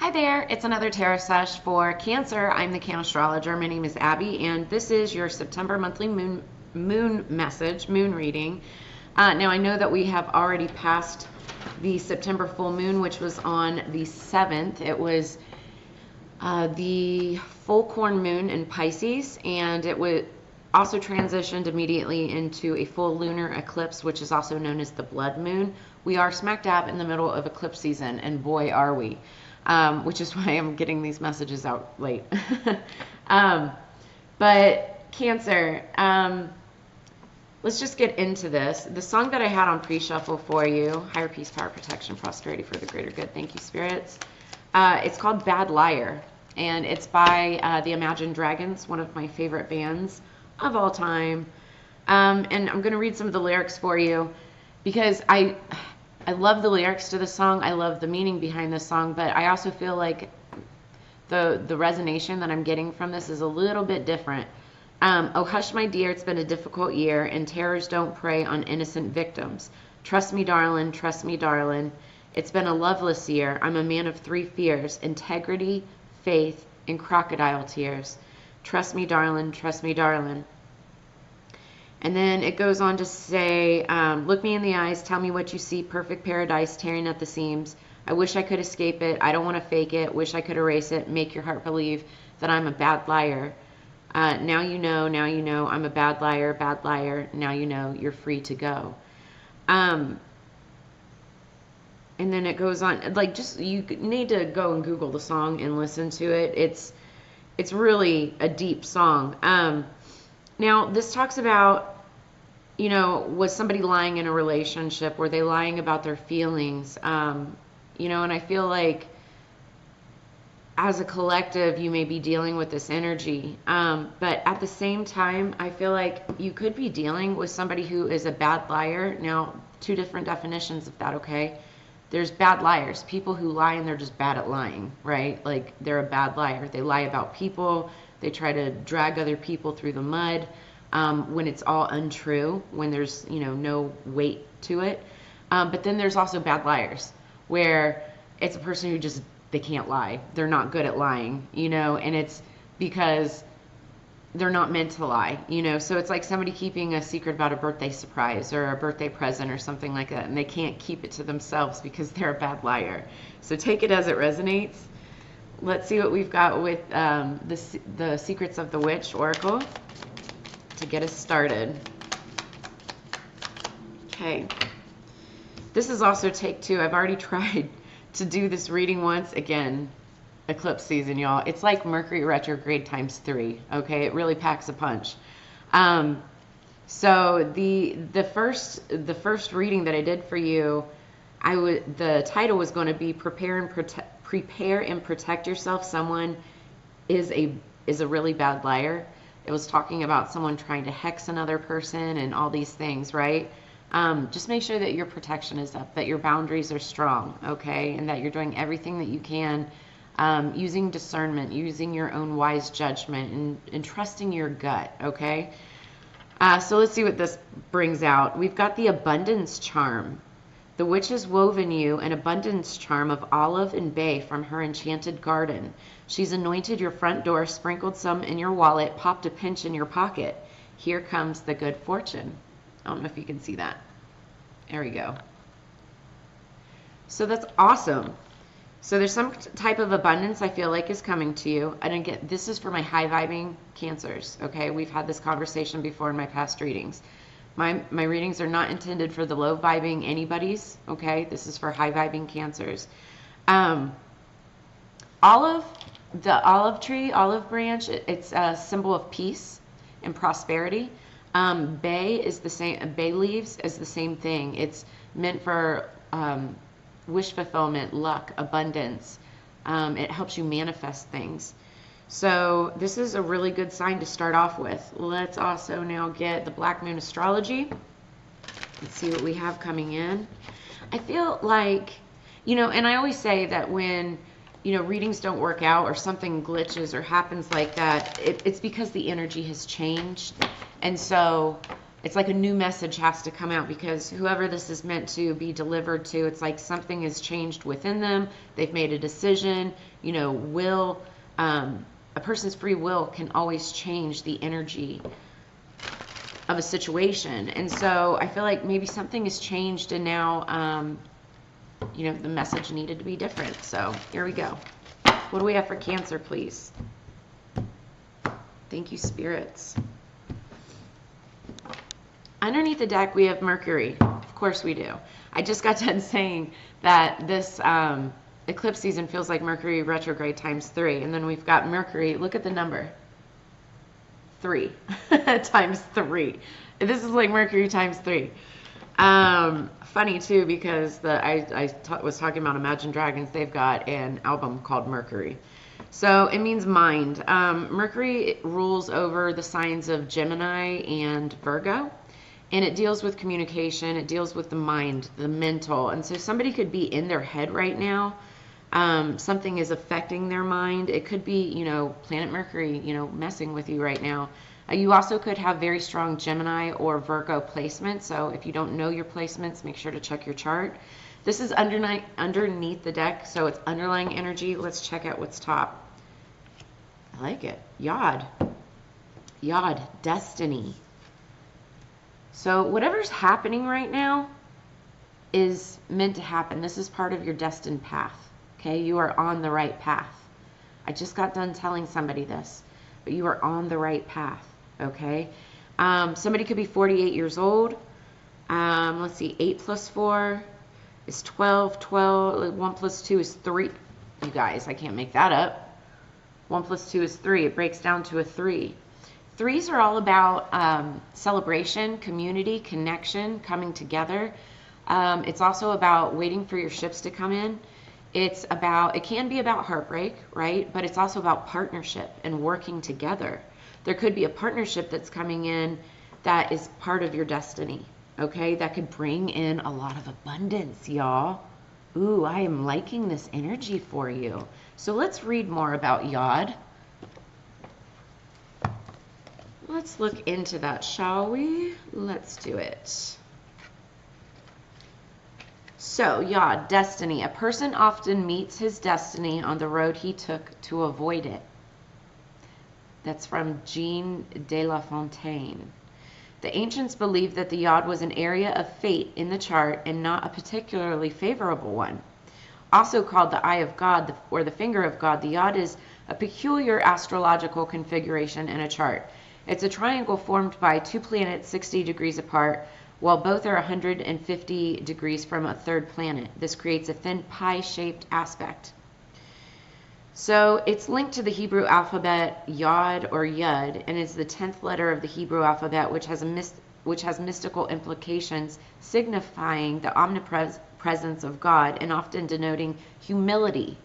Hi there, it's another tarot sesh for Cancer. I'm the Cannastrologer. My name is Abby, and this is your September monthly moon message, moon reading. Now I know that we have already passed the September full moon, which was on the 7th. It was the full corn moon in Pisces, and it would also transitioned immediately into a full lunar eclipse, which is also known as the blood moon. We are smack dab in the middle of eclipse season, and boy are we. Which is why I'm getting these messages out late. But Cancer, let's just get into this. The song that I had on pre-shuffle for you, Higher Peace, Power, Protection, Prosperity for the Greater Good. Thank you, Spirits. It's called Bad Liar, and it's by the Imagine Dragons, one of my favorite bands of all time. And I'm going to read some of the lyrics for you because I love the lyrics to the song. I love the meaning behind the song, but I also feel like the resonation that I'm getting from this is a little bit different. Oh, hush, my dear, it's been a difficult year, and terrors don't prey on innocent victims. Trust me, darling, trust me, darling. It's been a loveless year. I'm a man of three fears: integrity, faith, and crocodile tears. Trust me, darling, trust me, darling. And then it goes on to say, look me in the eyes, tell me what you see, perfect paradise tearing at the seams. I wish I could escape it. I don't want to fake it. Wish I could erase it. Make your heart believe that I'm a bad liar. Now you know, I'm a bad liar, bad liar. Now you know, you're free to go. And then it goes on, like, just, you need to go and Google the song and listen to it. It's really a deep song. Now, this talks about, you know, was somebody lying in a relationship? Were they lying about their feelings? You know, and I feel like as a collective, you may be dealing with this energy. But at the same time, I feel like you could be dealing with somebody who is a bad liar. Now, two different definitions of that, okay? There's bad liars, people who lie and they're just bad at lying, right? Like, they're a bad liar. They lie about people. They try to drag other people through the mud when it's all untrue, when there's, you know, no weight to it. But then there's also bad liars, where it's a person who just, they can't lie. They're not good at lying, you know, and it's because they're not meant to lie, you know. So it's like somebody keeping a secret about a birthday surprise or a birthday present or something like that, and they can't keep it to themselves because they're a bad liar. So take it as it resonates. Let's see what we've got with the Secrets of the Witch Oracle to get us started. Okay. This is also take two. I've already tried to do this reading once. Again, eclipse season, y'all. It's like Mercury retrograde times 3. Okay, it really packs a punch. So the first reading that I did for you, the title was going to be Prepare and Protect Yourself. Someone is a really bad liar. It was talking about someone trying to hex another person and all these things, right? Just make sure that your protection is up, that your boundaries are strong, okay? And that you're doing everything that you can, using discernment, using your own wise judgment, and trusting your gut, okay? So let's see what this brings out. We've got the abundance charm. The witch has woven you an abundance charm of olive and bay from her enchanted garden. She's anointed your front door, sprinkled some in your wallet, popped a pinch in your pocket. Here comes the good fortune. I don't know if you can see that. There we go. So that's awesome. So there's some type of abundance I feel like is coming to you. And again, this is for my high vibing Cancers, okay? We've had this conversation before in my past readings. My readings are not intended for the low vibing anybody's, okay? This is for high vibing Cancers. The olive tree, olive branch, it's a symbol of peace and prosperity. Bay is the same. Bay leaves is the same thing. It's meant for wish fulfillment, luck, abundance. It helps you manifest things. So this is a really good sign to start off with. Let's also now get the Black Moon Astrology. Let's see what we have coming in. I feel like, you know, and I always say that when, you know, readings don't work out or something glitches or happens like that, it's because the energy has changed. And so it's like a new message has to come out, because whoever this is meant to be delivered to, it's like something has changed within them. They've made a decision. You know, a person's free will can always change the energy of a situation. And so I feel like maybe something has changed, and now, you know, the message needed to be different. So here we go. What do we have for Cancer, please? Thank you, spirits. Underneath the deck, we have Mercury. Of course we do. I just got done saying that this eclipse season feels like Mercury retrograde times 3. And then we've got Mercury. Look at the number. 3 times 3. This is like Mercury times 3. Funny too, because I was talking about Imagine Dragons. They've got an album called Mercury. So it means mind. Mercury rules over the signs of Gemini and Virgo, and it deals with communication. It deals with the mind, the mental. And so somebody could be in their head right now. Something is affecting their mind. It could be, you know, planet Mercury, you know, messing with you right now. You also could have very strong Gemini or Virgo placement. So if you don't know your placements, make sure to check your chart. This is underneath the deck, so it's underlying energy. Let's check out what's top. I like it. Yod. Yod, destiny. So whatever's happening right now is meant to happen. This is part of your destined path. Okay, you are on the right path. I just got done telling somebody this, but you are on the right path. Okay, somebody could be 48 years old. Let's see, 8 plus 4 is 12. 1 plus 2 is 3. You guys, I can't make that up. 1 plus 2 is 3. It breaks down to a 3. Threes are all about celebration, community, connection, coming together. It's also about waiting for your ships to come in. It can be about heartbreak, right? But it's also about partnership and working together. There could be a partnership that's coming in that is part of your destiny, okay? That could bring in a lot of abundance, y'all. Ooh, I am liking this energy for you. So let's read more about Yod. Let's look into that, shall we? Let's do it. So, Yod, destiny. A person often meets his destiny on the road he took to avoid it. That's from Jean de La Fontaine. The ancients believed that the Yod was an area of fate in the chart and not a particularly favorable one. Also called the Eye of God or the Finger of God, the Yod is a peculiar astrological configuration in a chart. It's a triangle formed by 2 planets 60 degrees apart, while both are 150 degrees from a third planet. This creates a thin pie-shaped aspect. So it's linked to the Hebrew alphabet Yod or Yud, and is the 10th letter of the Hebrew alphabet, which has mystical implications, signifying the omnipresence of God and often denoting humility,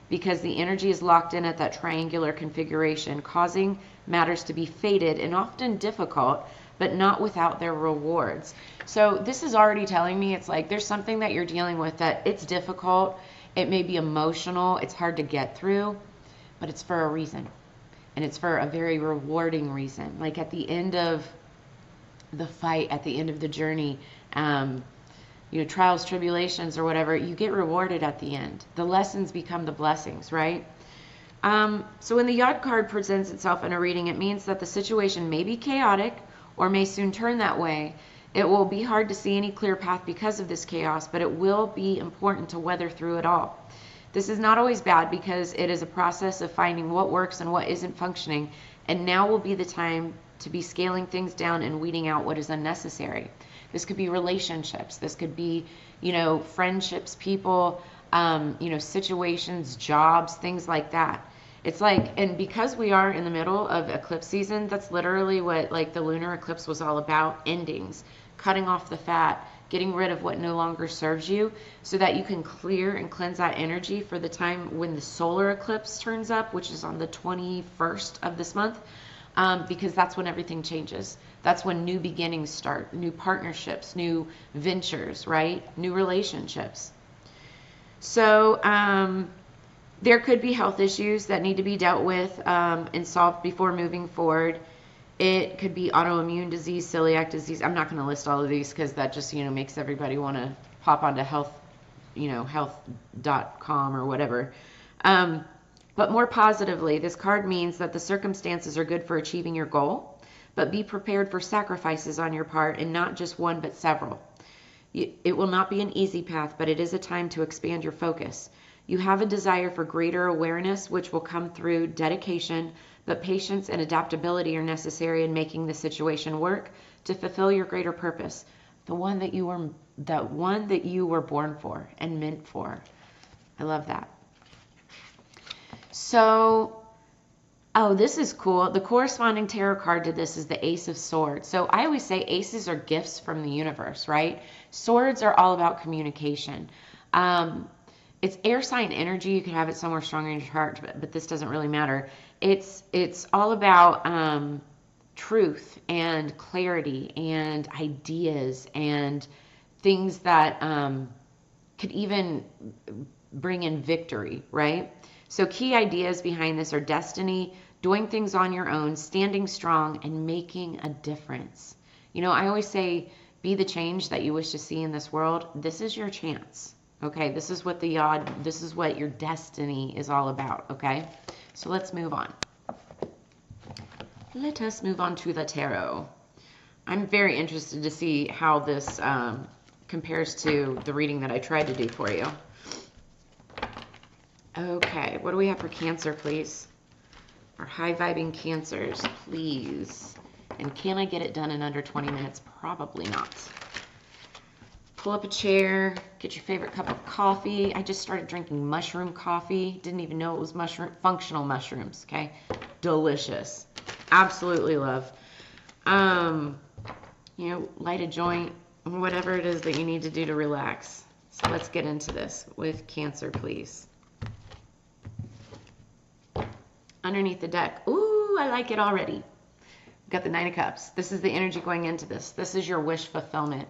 because the energy is locked in at that triangular configuration, causing matters to be fated and often difficult, but not without their rewards. So this is already telling me it's like there's something that you're dealing with that it's difficult. It may be emotional. It's hard to get through, but it's for a reason. And it's for a very rewarding reason. Like at the end of the fight, at the end of the journey, trials, tribulations, or whatever, you get rewarded at the end. The lessons become the blessings, right? So when the Yod card presents itself in a reading, it means that the situation may be chaotic or may soon turn that way. It will be hard to see any clear path because of this chaos, but it will be important to weather through it all. This is not always bad, because it is a process of finding what works and what isn't functioning, and now will be the time to be scaling things down and weeding out what is unnecessary. This could be relationships. This could be, friendships, people, situations, jobs, things like that. It's like, and because we are in the middle of eclipse season, that's literally what the lunar eclipse was all about. Endings, cutting off the fat, getting rid of what no longer serves you, so that you can clear and cleanse that energy for the time when the solar eclipse turns up, which is on the 21st of this month, because that's when everything changes. That's when new beginnings start, new partnerships, new ventures, right? New relationships. So, there could be health issues that need to be dealt with and solved before moving forward. It could be autoimmune disease, celiac disease. I'm not going to list all of these because that just, makes everybody want to pop onto health.com or whatever. But more positively, this card means that the circumstances are good for achieving your goal, but be prepared for sacrifices on your part, and not just one, but several. It will not be an easy path, but it is a time to expand your focus. You have a desire for greater awareness, which will come through dedication, but patience and adaptability are necessary in making the situation work to fulfill your greater purpose, the one that you were born for and meant for. I love that. So, this is cool. The corresponding tarot card to this is the Ace of Swords. So I always say aces are gifts from the universe, right? Swords are all about communication. It's air sign energy. You can have it somewhere stronger in your chart, but this doesn't really matter. It's all about truth and clarity and ideas and things that could even bring in victory, right? So key ideas behind this are destiny, doing things on your own, standing strong, and making a difference. I always say, be the change that you wish to see in this world. This is your chance. Okay, this is what your destiny is all about, okay? So let's move on. Let us move on to the tarot. I'm very interested to see how this compares to the reading that I tried to do for you. Okay, what do we have for Cancer, please? Our high-vibing Cancers, please. And can I get it done in under 20 minutes? Probably not. Pull up a chair, get your favorite cup of coffee. I just started drinking mushroom coffee. Didn't even know it was functional mushrooms, okay? Delicious. Absolutely love. Light a joint, whatever it is that you need to do to relax. So let's get into this with Cancer, please. Underneath the deck. Ooh, I like it already. We've got the Nine of Cups. This is the energy going into this. This is your wish fulfillment.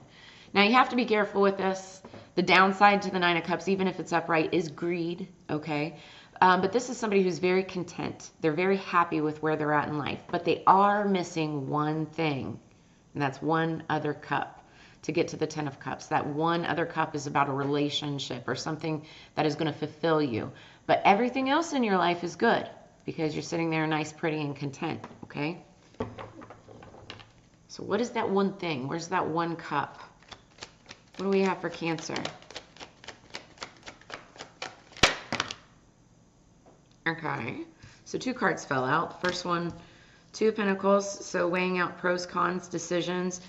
Now, you have to be careful with this. The downside to the Nine of Cups, even if it's upright, is greed, okay? But this is somebody who's very content. They're very happy with where they're at in life, but they are missing one thing, and that's one other cup to get to the Ten of Cups. That one other cup is about a relationship or something that is going to fulfill you. But everything else in your life is good because you're sitting there nice, pretty, and content, okay? So what is that one thing? Where's that one cup? What do we have for Cancer? Okay, so two cards fell out. The first one, Two of Pentacles, so weighing out pros, cons, decisions.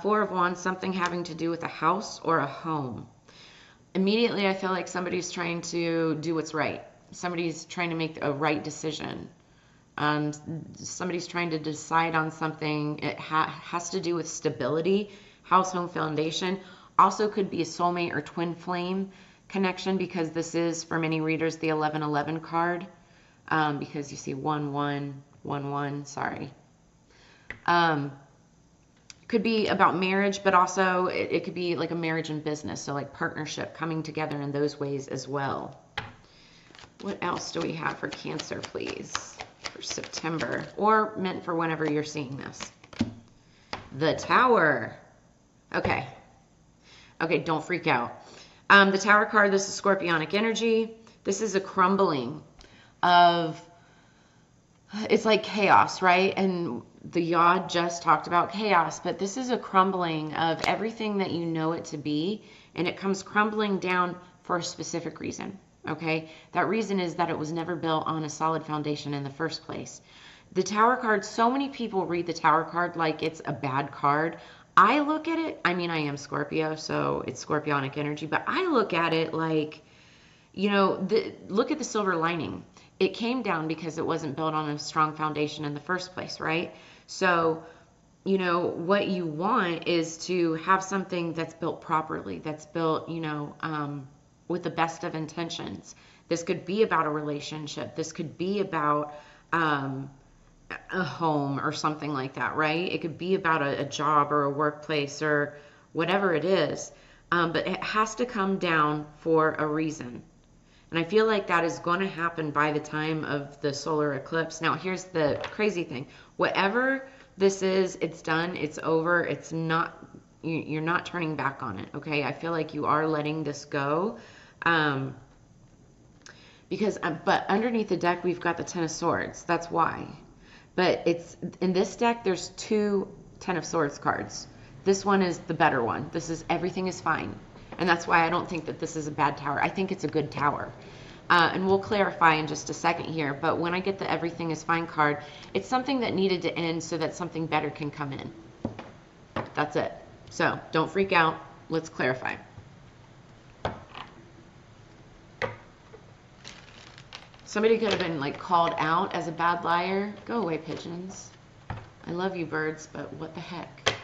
Four of Wands, something having to do with a house or a home. Immediately, I feel like somebody's trying to do what's right. Somebody's trying to make a right decision. Somebody's trying to decide on something. It has to do with stability, house, home, foundation. Also could be a soulmate or twin flame connection, because this is, for many readers, the 1111 card, because you see 1111, sorry. Could be about marriage, but also it could be like a marriage and business, so like partnership, coming together in those ways as well. What else do we have for Cancer, please, for September, or meant for whenever you're seeing this? The Tower. Okay, don't freak out. The Tower card, this is Scorpionic energy. This is a crumbling of, it's like chaos, right? And the Yod just talked about chaos, but this is a crumbling of everything that you know it to be, and it comes crumbling down for a specific reason, okay? That reason is that it was never built on a solid foundation in the first place. The Tower card, so many people read the Tower card like it's a bad card. I look at it, I mean, I am Scorpio, so it's Scorpionic energy, but I look at it like, look at the silver lining. It came down because it wasn't built on a strong foundation in the first place, right? So, what you want is to have something that's built properly, that's built, with the best of intentions. This could be about a relationship. This could be about a home or something like that, right? It could be about a job or a workplace or whatever it is, but it has to come down for a reason. And I feel like that is going to happen by the time of the solar eclipse. Now, here's the crazy thing. Whatever It's done, it's over, it's not, you're not turning back on it, okay? I feel like you are letting this go. Because, but underneath the deck, we've got the Ten of Swords. That's why. But it's, in this deck, there's 2 Ten of Swords cards. This one is the better one. This is, everything is fine. And that's why I don't think that this is a bad tower. I think it's a good tower. And we'll clarify in just a second here. But when I get the everything is fine card, it's something that needed to end so that something better can come in. That's it. So don't freak out. Let's clarify. Somebody could have been like called out as a bad liar. Go away, pigeons. I love you, birds, but what the heck?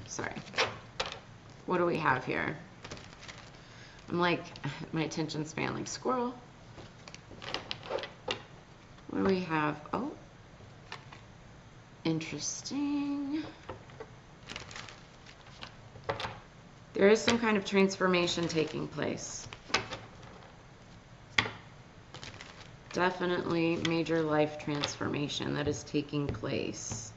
Sorry. What do we have here? I'm like, my attention span like squirrel. What do we have? Oh, interesting. There is some kind of transformation taking place. Definitely major life transformation that is taking place.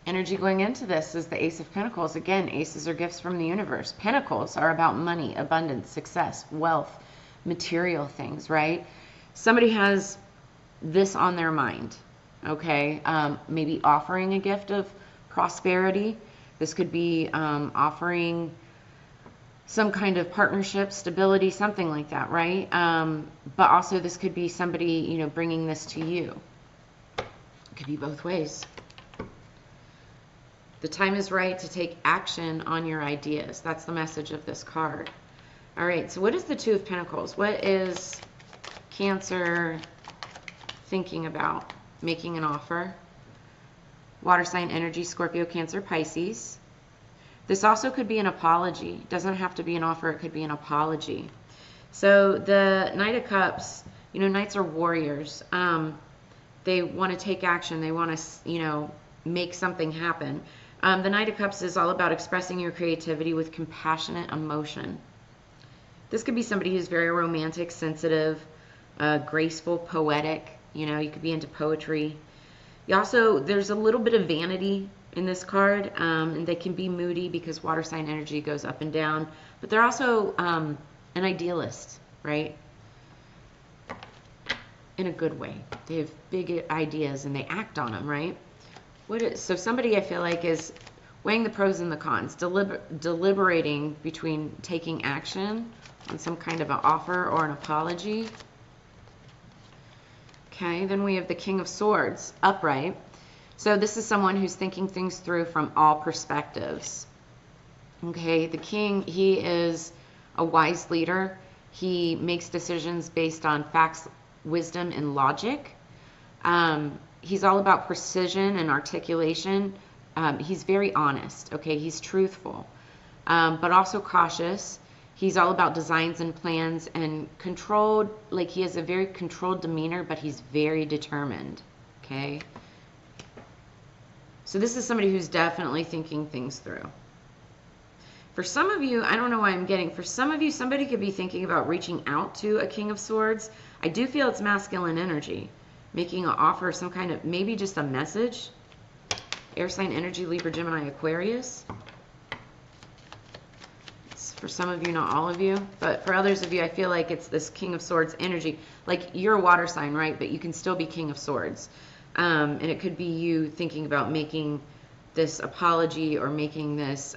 Energy going into this is the Ace of Pentacles. Again, aces are gifts from the universe. Pentacles are about money, abundance, success, wealth, material things, right? Somebody has this on their mind, okay? Maybe offering a gift of prosperity. This could be offering some kind of partnership, stability, something like that, right? But also this could be somebody, you know, bringing this to you. It could be both ways. The time is right to take action on your ideas. That's the message of this card. All right, so what is the Two of Pentacles? What is Cancer thinking about? Making an offer. Water sign energy, Scorpio, Cancer, Pisces. This also could be an apology. It doesn't have to be an offer. It could be an apology. So the Knight of Cups, you know, Knights are warriors. They want to take action. They want to, you know, make something happen. The Knight of Cups is all about expressing your creativity with compassionate emotion. This could be somebody who's very romantic, sensitive, graceful, poetic. You know, you could be into poetry. You also, there's a little bit of vanity in this card, and they can be moody because water sign energy goes up and down. But they're also an idealist, right? In a good way. They have big ideas and they act on them, right? So somebody I feel like is weighing the pros and the cons, deliberating between taking action on some kind of an offer or an apology. Okay, then we have the King of Swords, upright. So this is someone who's thinking things through from all perspectives. Okay, the king, he is a wise leader. He makes decisions based on facts, wisdom, and logic. He's all about precision and articulation. He's very honest, okay? He's truthful, but also cautious. He's all about designs and plans and controlled, like he has a very controlled demeanor, but he's very determined, okay? So this is somebody who's definitely thinking things through. For some of you, I don't know why I'm getting, for some of you, somebody could be thinking about reaching out to a King of Swords. I do feel it's masculine energy. Making an offer, some kind of, maybe just a message. Air sign energy, Libra, Gemini, Aquarius. It's for some of you, not all of you. But for others of you, I feel like it's this King of Swords energy. Like you're a water sign, right? But you can still be King of Swords. And it could be you thinking about making this apology or making this,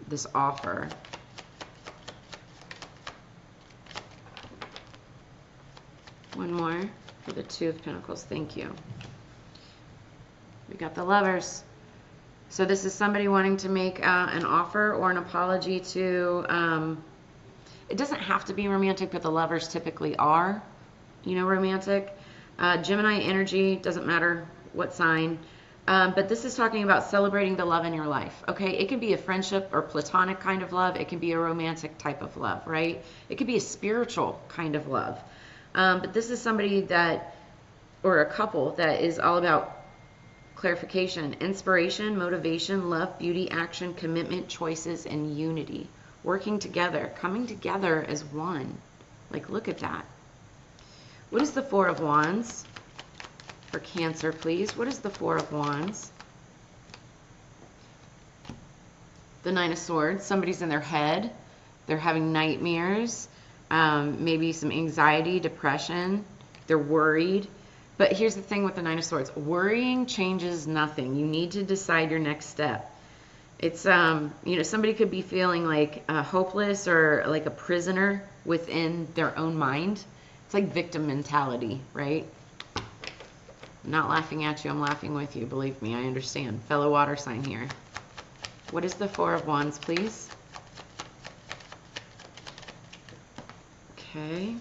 this offer. One more. For the Two of Pentacles, thank you. We got the Lovers. So this is somebody wanting to make an offer or an apology to, it doesn't have to be romantic, but the Lovers typically are, you know, romantic. Gemini energy, doesn't matter what sign. But this is talking about celebrating the love in your life, okay? It can be a friendship or platonic kind of love. It can be a romantic type of love, right? It could be a spiritual kind of love. But this is somebody that, or a couple that is all about clarification, inspiration, motivation, love, beauty, action, commitment, choices, and unity. Working together, coming together as one. Like, look at that. What is the Four of Wands for Cancer, please? What is the Four of Wands? The Nine of Swords. Somebody's in their head. They're having nightmares, maybe some anxiety, depression. They're worried. But here's the thing with the Nine of Swords. Worrying changes nothing. You need to decide your next step. It's, you know, somebody could be feeling like hopeless or like a prisoner within their own mind. It's like victim mentality, right? I'm not laughing at you. I'm laughing with you. Believe me, I understand. Fellow water sign here. What is the Four of Wands, please? Okay.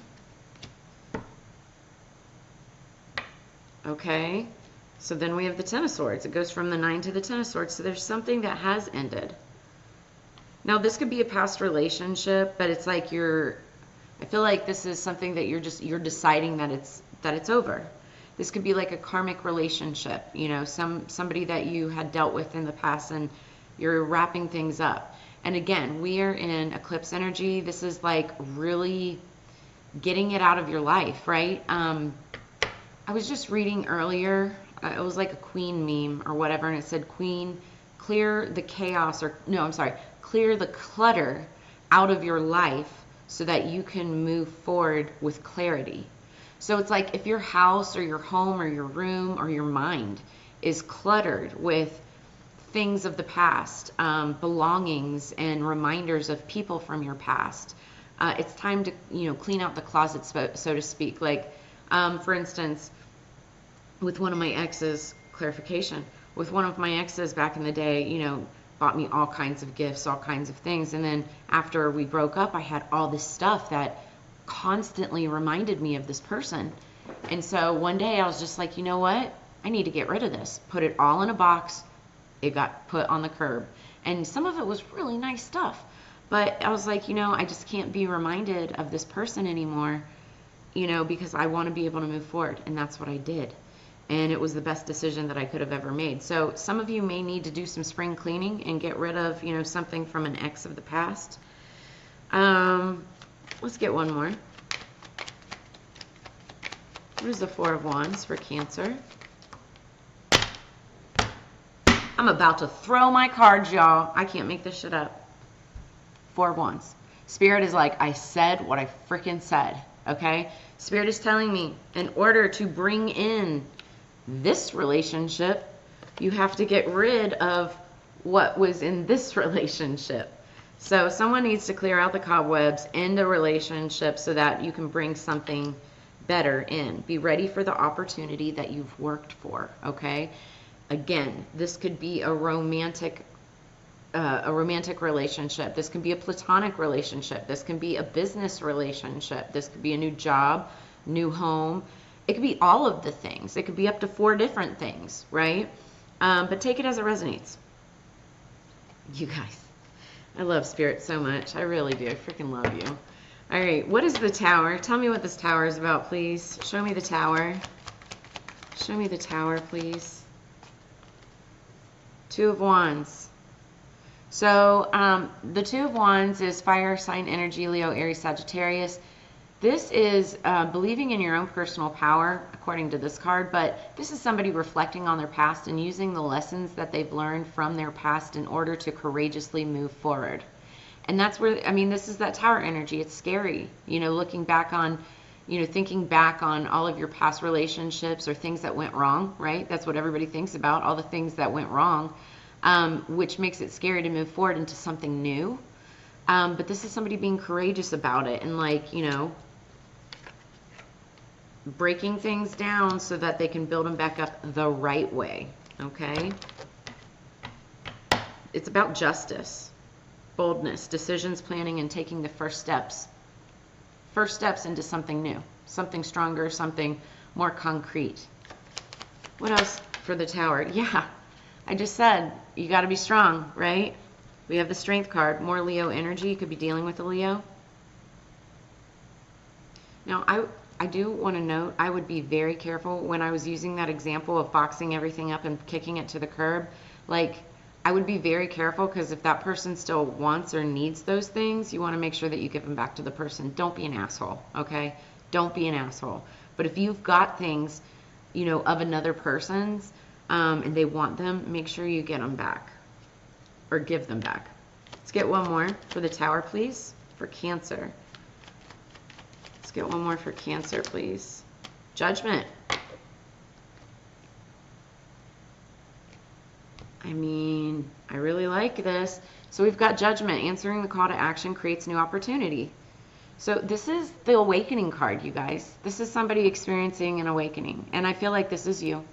Okay. So then we have the Ten of Swords. It goes from the Nine to the Ten of Swords. So there's something that has ended. Now this could be a past relationship, but it's like I feel like this is something that you're deciding that it's over. This could be like a karmic relationship, you know, somebody that you had dealt with in the past and you're wrapping things up. And again, we are in eclipse energy. This is like really getting it out of your life, right? I was just reading earlier, it was like a queen meme or whatever, and it said, Queen, clear the chaos, or no, I'm sorry, clear the clutter out of your life so that you can move forward with clarity. So it's like if your house or your home or your room or your mind is cluttered with things of the past, belongings and reminders of people from your past, it's time to, you know, clean out the closet, so to speak. Like, for instance, with one of my exes, clarification, with one of my exes back in the day, you know, bought me all kinds of gifts, all kinds of things. And then after we broke up, I had all this stuff that constantly reminded me of this person. And so one day I was just like, you know what? I need to get rid of this. Put it all in a box. It got put on the curb. And some of it was really nice stuff. But I was like, you know, I just can't be reminded of this person anymore, you know, because I want to be able to move forward. And that's what I did. And it was the best decision that I could have ever made. So some of you may need to do some spring cleaning and get rid of, you know, something from an ex of the past. Let's get one more. What is the Four of Wands for Cancer? I'm about to throw my cards, y'all. I can't make this shit up. Four of Wands. Spirit is like, I said what I freaking said, okay? Spirit is telling me, in order to bring in this relationship, you have to get rid of what was in this relationship. So someone needs to clear out the cobwebs in the relationship so that you can bring something better in. Be ready for the opportunity that you've worked for, okay? Again, this could be a romantic relationship. This can be a platonic relationship. This can be a business relationship. This could be a new job, new home. It could be all of the things. It could be up to 4 different things, right? But take it as it resonates. You guys, I love Spirit so much. I really do. I freaking love you. All right, what is the Tower? Tell me what this Tower is about, please. Show me the Tower. Show me the Tower, please. Two of Wands. So the Two of Wands is fire sign energy, Leo, Aries, Sagittarius. This is believing in your own personal power, according to this card, but this is somebody reflecting on their past and using the lessons that they've learned from their past in order to courageously move forward. And that's where, I mean, this is that Tower energy. It's scary, you know, looking back on, you know, thinking back on all of your past relationships or things that went wrong, right? That's what everybody thinks about, all the things that went wrong, which makes it scary to move forward into something new. But this is somebody being courageous about it and, like, you know, breaking things down so that they can build them back up the right way, okay? It's about justice, boldness, decisions, planning, and taking the first steps. First steps into something new, something stronger, something more concrete. What else for the Tower? Yeah, I just said you got to be strong, right? We have the Strength card, more Leo energy. You could be dealing with a Leo. Now, I do want to note, I would be very careful when I was using that example of boxing everything up and kicking it to the curb. Like, I would be very careful, because if that person still wants or needs those things, you want to make sure that you give them back to the person. Don't be an asshole, okay? Don't be an asshole. But if you've got things, you know, of another person's, and they want them, make sure you get them back or give them back. Let's get one more for the Tower, please, for Cancer. Let's get one more for Cancer, please. Judgment. I mean, I really like this. So we've got Judgment. Answering the call to action creates new opportunity. So this is the awakening card, you guys. This is somebody experiencing an awakening. And I feel like this is you.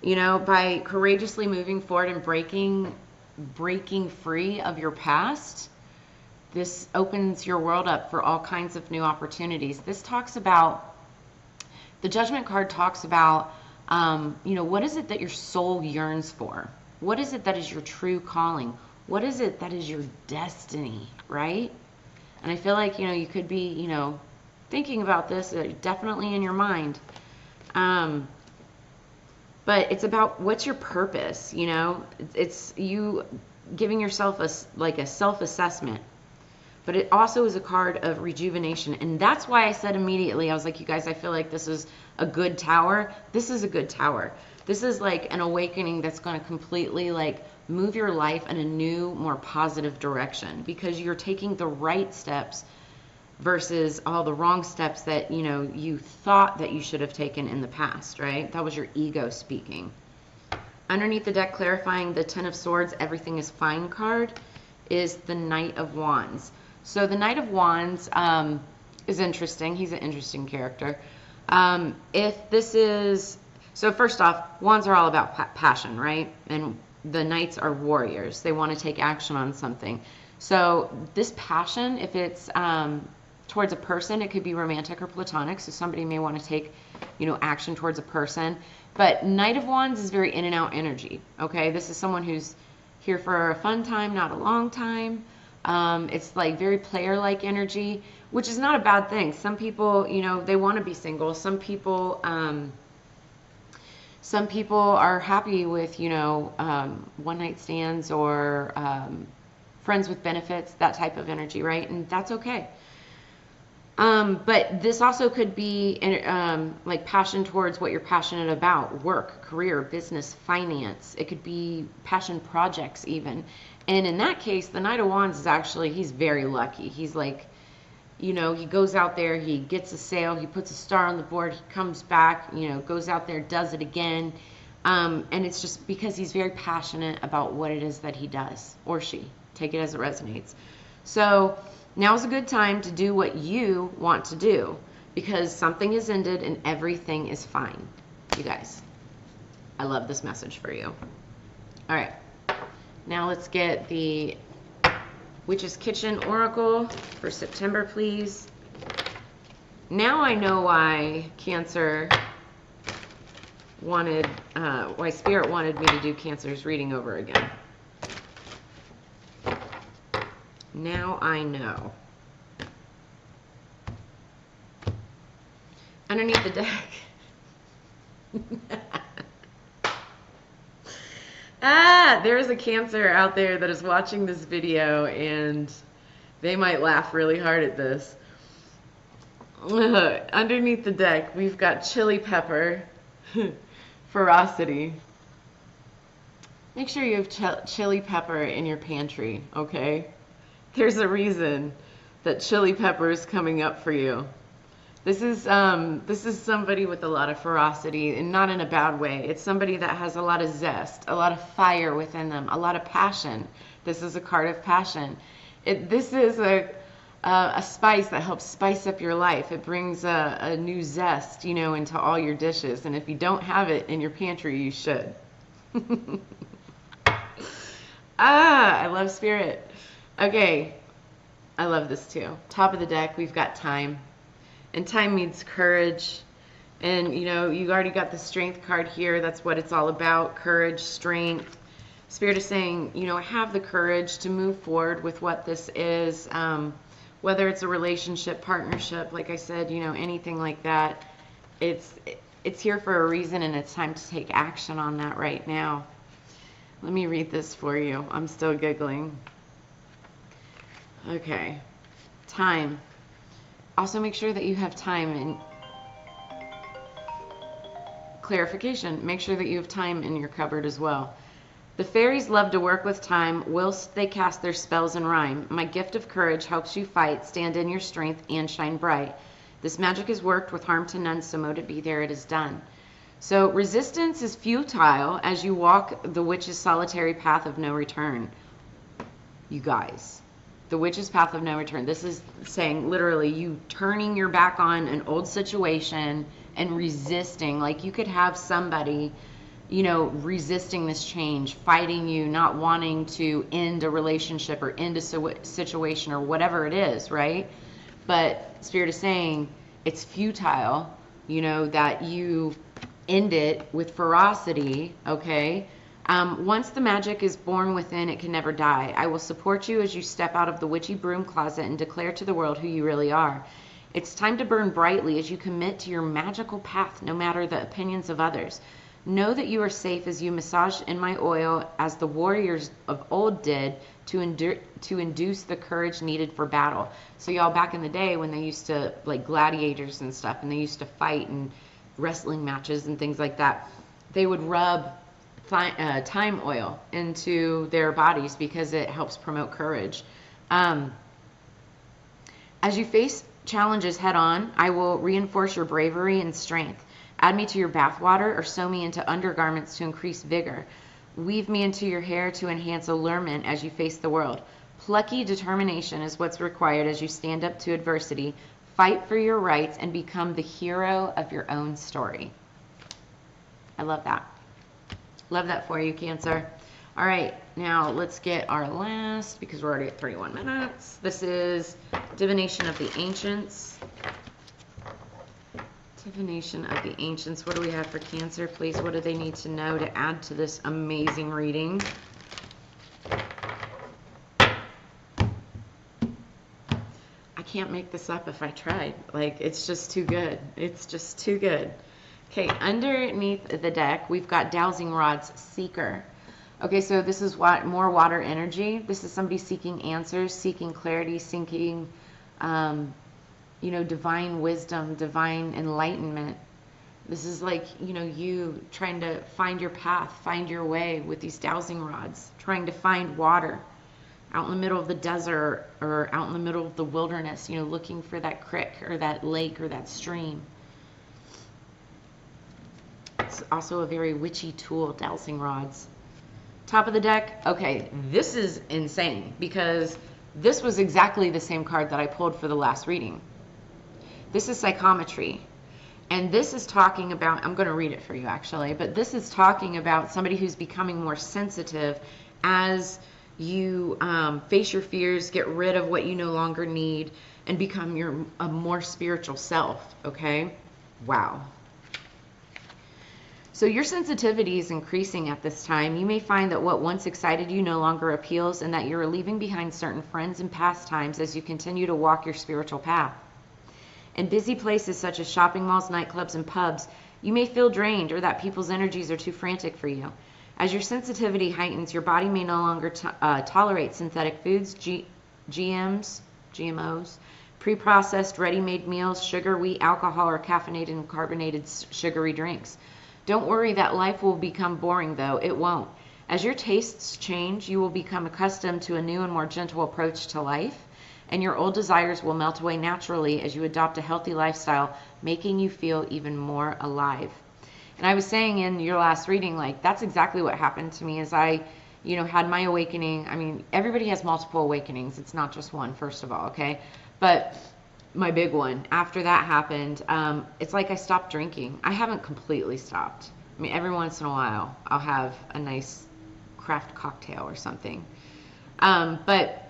You know, by courageously moving forward and breaking free of your past, this opens your world up for all kinds of new opportunities. This talks about, the Judgment card talks about, you know, what is it that your soul yearns for? What is it that is your true calling? What is it that is your destiny, right? And I feel like, you know, you could be, you know, thinking about this definitely in your mind. But it's about what's your purpose, you know? It's you giving yourself a self-assessment. But it also is a card of rejuvenation. And that's why I said immediately, I was like, you guys, I feel like this is a good Tower. This is a good Tower. This is like an awakening that's going to completely like move your life in a new, more positive direction, because you're taking the right steps versus all the wrong steps that, you know, you thought that you should have taken in the past, right? That was your ego speaking. Underneath the deck, clarifying the Ten of Swords, everything is fine card, is the Knight of Wands. So the Knight of Wands is interesting. He's an interesting character. If this is, so first off, Wands are all about passion, right? And the Knights are warriors. They want to take action on something. So this passion, if it's towards a person, it could be romantic or platonic. So somebody may want to take, you know, action towards a person. But Knight of Wands is very in and out energy. Okay, this is someone who's here for a fun time, not a long time. It's like very player-like energy, which is not a bad thing. Some people, you know, they want to be single. Some people are happy with, you know, one-night stands or friends with benefits, that type of energy, right? And that's okay. But this also could be like passion towards what you're passionate about, work, career, business, finance. It could be passion projects even. And in that case, the Knight of Wands is actually, he's very lucky. He's like, you know, he goes out there, he gets a sale, he puts a star on the board, he comes back, you know, goes out there, does it again. And it's just because he's very passionate about what it is that he does, or she. Take it as it resonates. So now's a good time to do what you want to do, because something is ended and everything is fine. You guys, I love this message for you. All right. Now let's get the Witch's Kitchen Oracle for September, please. Now I know why Cancer wanted, why Spirit wanted me to do Cancer's reading over again. Now I know. Underneath the deck. There's a Cancer out there that is watching this video and they might laugh really hard at this. Underneath the deck, we've got Chili Pepper, Ferocity. Make sure you have chili pepper in your pantry, okay? There's a reason that Chili Pepper is coming up for you. This is somebody with a lot of ferocity, and not in a bad way. It's somebody that has a lot of zest, a lot of fire within them, a lot of passion. This is a card of passion. This is a spice that helps spice up your life. It brings a new zest, you know, into all your dishes. And if you don't have it in your pantry, you should. I love Spirit. Okay, I love this too. Top of the deck, we've got Time. And time means courage. And, you know, you already got the Strength card here. That's what it's all about. Courage, strength. Spirit is saying, you know, have the courage to move forward with what this is. Whether it's a relationship, partnership, like I said, you know, anything like that. It's here for a reason, and it's time to take action on that right now. Let me read this for you. I'm still giggling. Okay. Time. Also make sure that you have time, and clarification, make sure that you have time in your cupboard as well. The fairies love to work with time whilst they cast their spells in rhyme. My gift of courage helps you fight, stand in your strength, and shine bright. This magic is worked with harm to none, so mote it be there it is done. So resistance is futile as you walk the witch's solitary path of no return. You guys, the witch's path of no return. This is saying literally you turning your back on an old situation and resisting. Like you could have somebody, you know, resisting this change, fighting you, not wanting to end a relationship or end a situation or whatever it is, right? But Spirit is saying it's futile, you know, that you end it with ferocity, okay? Once the magic is born within, it can never die. I will support you as you step out of the witchy broom closet and declare to the world who you really are. It's time to burn brightly as you commit to your magical path, no matter the opinions of others. Know that you are safe as you massage in my oil as the warriors of old did to induce the courage needed for battle. So y'all, back in the day when they used to, like gladiators and stuff, and they used to fight and wrestling matches and things like that, they would rub thyme oil into their bodies because it helps promote courage. As you face challenges head on, I will reinforce your bravery and strength. Add me to your bathwater or sew me into undergarments to increase vigor. Weave me into your hair to enhance allurement as you face the world. Plucky determination is what's required as you stand up to adversity, fight for your rights, and become the hero of your own story. I love that. Love that for you, Cancer. All right, now let's get our last, because we're already at 31 minutes. This is Divination of the Ancients. Divination of the Ancients. What do we have for Cancer, please? What do they need to know to add to this amazing reading? I can't make this up if I tried. Like, it's just too good. It's just too good. Okay, underneath the deck, we've got Dowsing Rod's Seeker. Okay, so this is what more water energy. This is somebody seeking answers, seeking clarity, seeking, you know, divine wisdom, divine enlightenment. This is like, you know, you trying to find your path, find your way with these dowsing rods, trying to find water out in the middle of the desert or out in the middle of the wilderness, you know, looking for that creek or that lake or that stream. It's also a very witchy tool, dowsing rods. Top of the deck. Okay, this is insane because this was exactly the same card that I pulled for the last reading. This is psychometry. And this is talking about, I'm going to read it for you actually, but this is talking about somebody who's becoming more sensitive as you face your fears, get rid of what you no longer need, and become a more spiritual self, okay? Wow. So your sensitivity is increasing at this time. You may find that what once excited you no longer appeals and that you're leaving behind certain friends and pastimes as you continue to walk your spiritual path. In busy places such as shopping malls, nightclubs, and pubs, you may feel drained or that people's energies are too frantic for you. As your sensitivity heightens, your body may no longer tolerate synthetic foods, GMOs, pre-processed ready-made meals, sugar, wheat, alcohol, or caffeinated and carbonated sugary drinks. Don't worry that life will become boring, though. It won't. As your tastes change, you will become accustomed to a new and more gentle approach to life, and your old desires will melt away naturally as you adopt a healthy lifestyle, making you feel even more alive. And I was saying in your last reading, like, that's exactly what happened to me as I, you know, had my awakening. I mean, everybody has multiple awakenings. It's not just one, first of all, okay? But my big one, after that happened, it's like I stopped drinking. I haven't completely stopped. I mean, every once in a while, I'll have a nice craft cocktail or something. But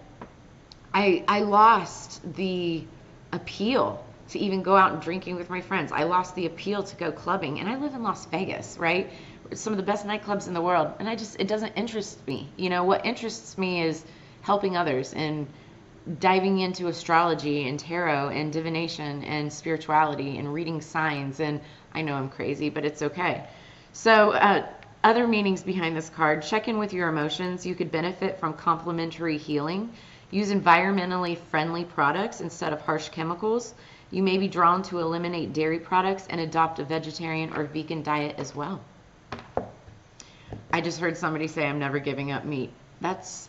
I lost the appeal to even go out and drinking with my friends. I lost the appeal to go clubbing. And I live in Las Vegas, right? It's some of the best nightclubs in the world. And it doesn't interest me. You know, what interests me is helping others and diving into astrology and tarot and divination and spirituality and reading signs. And I know I'm crazy, but it's okay. So other meanings behind this card: check in with your emotions. You could benefit from complementary healing. Use environmentally friendly products instead of harsh chemicals. You may be drawn to eliminate dairy products and adopt a vegetarian or vegan diet as well. I just heard somebody say I'm never giving up meat. That's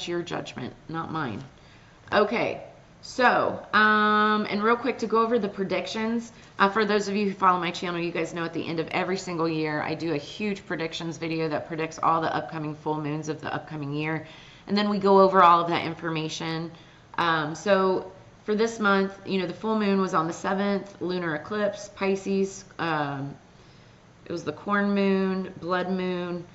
your judgment, not mine. Okay, so, and real quick to go over the predictions, for those of you who follow my channel, you guys know at the end of every single year, I do a huge predictions video that predicts all the upcoming full moons of the upcoming year. And then we go over all of that information. So for this month, you know, the full moon was on the 7th, lunar eclipse, Pisces. It was the corn moon, blood moon,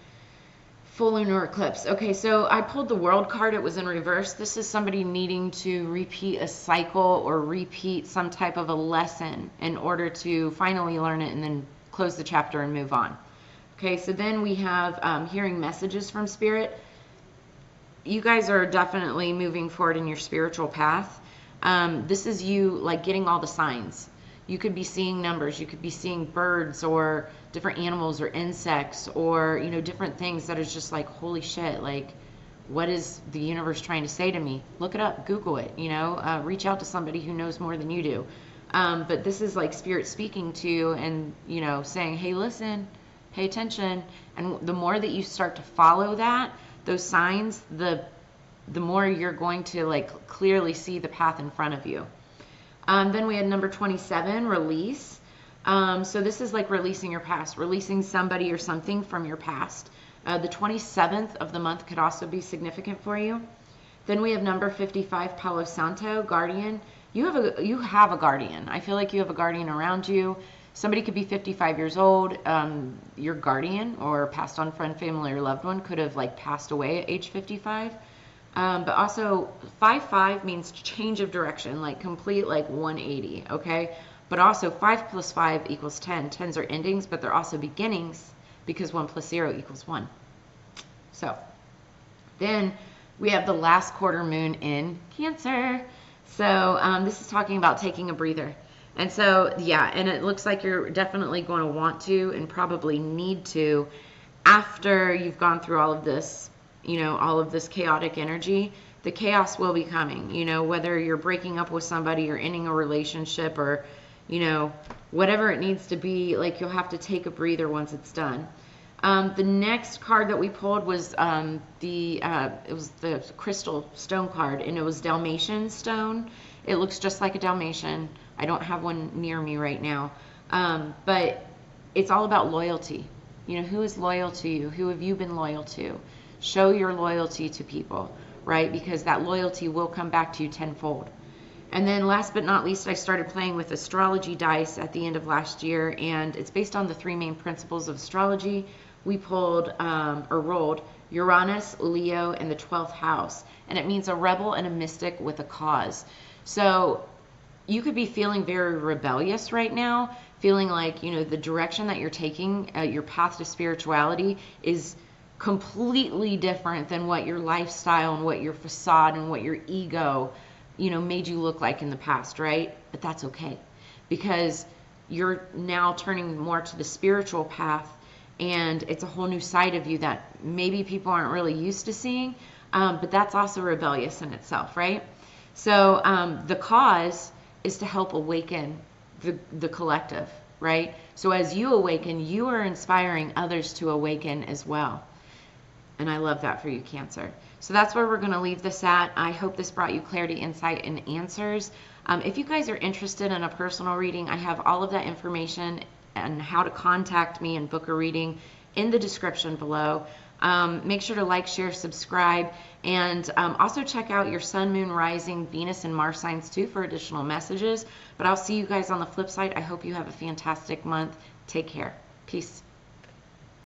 full lunar eclipse. Okay, so I pulled the world card. It was in reverse. This is somebody needing to repeat a cycle or repeat some type of a lesson in order to finally learn it and then close the chapter and move on. Okay, so then we have hearing messages from spirit. You guys are definitely moving forward in your spiritual path. This is you like getting all the signs. You could be seeing numbers, you could be seeing birds or different animals or insects or, you know, different things that is just like, holy shit, like, what is the universe trying to say to me? Look it up, Google it, you know, reach out to somebody who knows more than you do. But this is like spirit speaking to you and, you know, saying, hey, listen, pay attention. And the more that you start to follow that, those signs, the more you're going to like clearly see the path in front of you. Then we had number 27, release. So this is like releasing your past, releasing somebody or something from your past. The 27th of the month could also be significant for you. Then we have number 55, Palo Santo, guardian. You have a guardian. I feel like you have a guardian around you. Somebody could be 55 years old. Your guardian or passed on friend, family, or loved one could have like passed away at age 55. But also 5-5 means change of direction, like complete like 180, okay? But also 5 plus 5 equals 10. 10s are endings, but they're also beginnings because 1 plus 0 equals 1. So then we have the last quarter moon in Cancer. So this is talking about taking a breather. And so, yeah, and it looks like you're definitely going to want to and probably need to after you've gone through all of this, you know, all of this chaotic energy. The chaos will be coming, you know, whether you're breaking up with somebody or ending a relationship or, you know, whatever it needs to be, like you'll have to take a breather once it's done. The next card that we pulled was it was the crystal stone card, and it was Dalmatian stone. It looks just like a Dalmatian. I don't have one near me right now, but it's all about loyalty. You know, who is loyal to you? Who have you been loyal to? Show your loyalty to people, right? Because that loyalty will come back to you tenfold. And then last but not least, I started playing with astrology dice at the end of last year, and it's based on the 3 main principles of astrology. We pulled or rolled Uranus, Leo, and the 12th house, and it means a rebel and a mystic with a cause. So you could be feeling very rebellious right now, feeling like, you know, the direction that you're taking, your path to spirituality is completely different than what your lifestyle and what your facade and what your ego, you know, made you look like in the past, right? But that's okay, because you're now turning more to the spiritual path, and it's a whole new side of you that maybe people aren't really used to seeing, but that's also rebellious in itself, right? So the cause is to help awaken the collective, right? So as you awaken, you are inspiring others to awaken as well. And I love that for you, Cancer. So that's where we're going to leave this at. I hope this brought you clarity, insight, and answers. If you guys are interested in a personal reading, I have all of that information and how to contact me and book a reading in the description below. Make sure to like, share, subscribe, and also check out your Sun, Moon, Rising, Venus, and Mars signs too for additional messages. But I'll see you guys on the flip side. I hope you have a fantastic month. Take care. Peace.